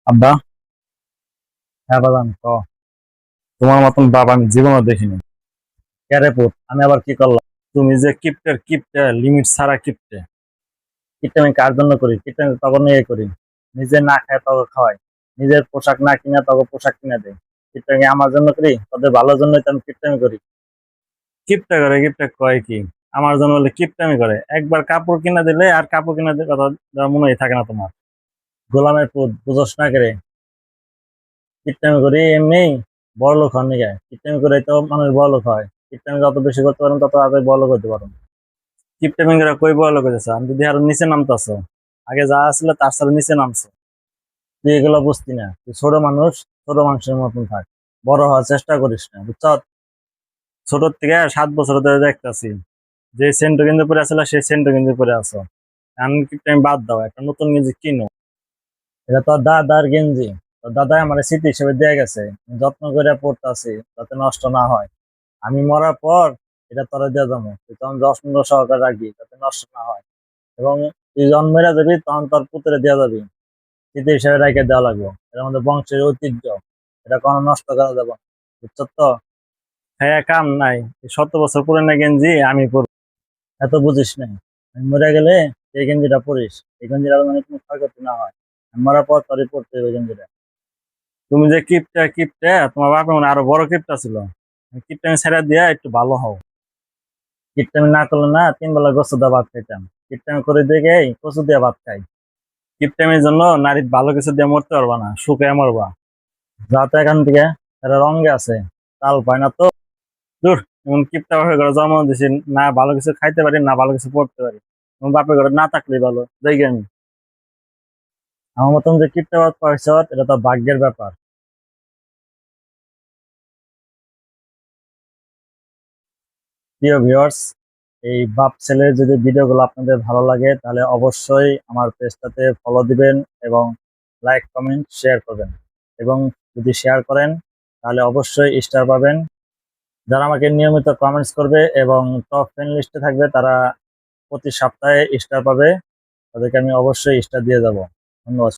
আব্বা। হ্যাঁ বাবান ক। তোমার মতন বাবা আমি জীবনও দেখিনি। ক্যারে পুত, আমি আবার কি করলাম? তুমি যে কিপ্টে লিমিট ছাড়া কিপ্টে আমি কার জন্য করি? কিপ্টে আমি তখন নিয়ে করি, নিজে না খায় তখন খাওয়াই, নিজের পোশাক না কিনা তখন পোশাক কিনা দেয়। কিপ্টে আমি আমার জন্য করি, তাদের ভালোর জন্যই তো আমি কিপ্টে আমি করি। কিপ্টে করে কিপ্টে কয় কি? আমার জন্য বলে কিপ্টে আমি করে, একবার কাপড় কিনা দিলে আর কাপড় কিনা দিয়ে কথা দেওয়ার মনেই থাকে না তোমার। গোলামের পুত বুঝোস না করে কিপটামি করি এমনি বড় লোক হন নিকে। কিপটামি করে তো মানুষ বড় লোক হয়। কিপটামি যত বেশি করতে পারেন তত আগে বড় লোক হতে পারেন। কিপটামি করে কই বড় লোক হয়েছে? আমি যদি আরো নিচে নামতেছো, আগে যা আসলে তার সাথে নিচে নামছো। তুই এগুলো বুঝতি না, তুই ছোট মানুষ, ছোট মানুষের মতন থাক, বড় হওয়ার চেষ্টা করিস না, বুঝছ? ছোট থেকে 7 বছর ধরে দেখতেছি যে সেন্টো গেঞ্জি পরে আসলে সেই সেন্টো গেঞ্জি পরে আছো। আমি কিপটামি বাদ দাও, একটা নতুন গেঞ্জি কিনো। এটা তোর দাদার গেঞ্জি, তোর দাদা আমার স্মৃতি হিসেবে দিয়ে গেছে, আমি যত্ন করে পড়তেছি যাতে নষ্ট না হয়। আমি মরার পর এটা তোরা দিয়ে যাবো, তুই তখন যত্ন সহকারে রাখবি যাতে নষ্ট না হয়। এবং তুই যখন মেরে যাবি তখন তোর পুত্রে দিয়ে যাবি, স্মৃতি হিসেবে রেখে দেওয়া লাগবে। এটা আমাদের বংশের ঐতিহ্য, এটা কোনো নষ্ট করা যাবে না, বুঝছো তো? হ্যাঁ কাম নাই, এই 7 বছর পুরানো গেঞ্জি আমি পরবো, এত বুঝিস না। আমি মরে গেলে এই গেঞ্জিটা পরিস, এই গেঞ্জিটা মানে কোনো ক্ষয়ক্ষতি না হয়। আমি মরার পর তোরই পড়তে হবে এই গেঞ্জিটা। তুমি যে কিপটা তোমার বাপের মনে আরো বড় কিপটা ছিল। কিপটা আমি ছেড়ে দিয়ে একটু ভালো হও। কিপটামি না করলে না 3 বেলা গোসু দিয়ে ভাত খাইতাম। কিপটামি করে দিয়ে কচু দিয়ে ভাত খাই। কিপটামির জন্য নারী ভালো কিছু দিয়ে মরতে পারবা না, শুকায় মরবা। যাতে এখান থেকে, এরা রঙে আছে, তাল পায় না তো। দূর, এমন কিপটা বাপের ঘরে জন্ম দিছি, না ভালো কিছু খাইতে পারি না ভালো কিছু পড়তে পারি। আমার বাপের ঘরে না থাকলেই ভালো, যাই গে আমি। আমার মতন যে কিপটা বাদ পাইছ, এটা তো ভাগ্যের ব্যাপার। প্রিয় ভিউয়ার্স, এই বাপ ছেলের যদি ভিডিওগুলো আপনাদের ভালো লাগে তাহলে অবশ্যই আমার পেজটাতে ফলো দিবেন এবং লাইক কমেন্ট শেয়ার করবেন। এবং যদি শেয়ার করেন তাহলে অবশ্যই স্টার পাবেন। যারা আমাকে নিয়মিত কমেন্টস করবে এবং টপ ফ্রেন্ড লিস্টে থাকবে তারা প্রতি সপ্তাহে স্টার পাবে, তাদেরকে আমি অবশ্যই স্টার দিয়ে যাব। ধন্যবাদ।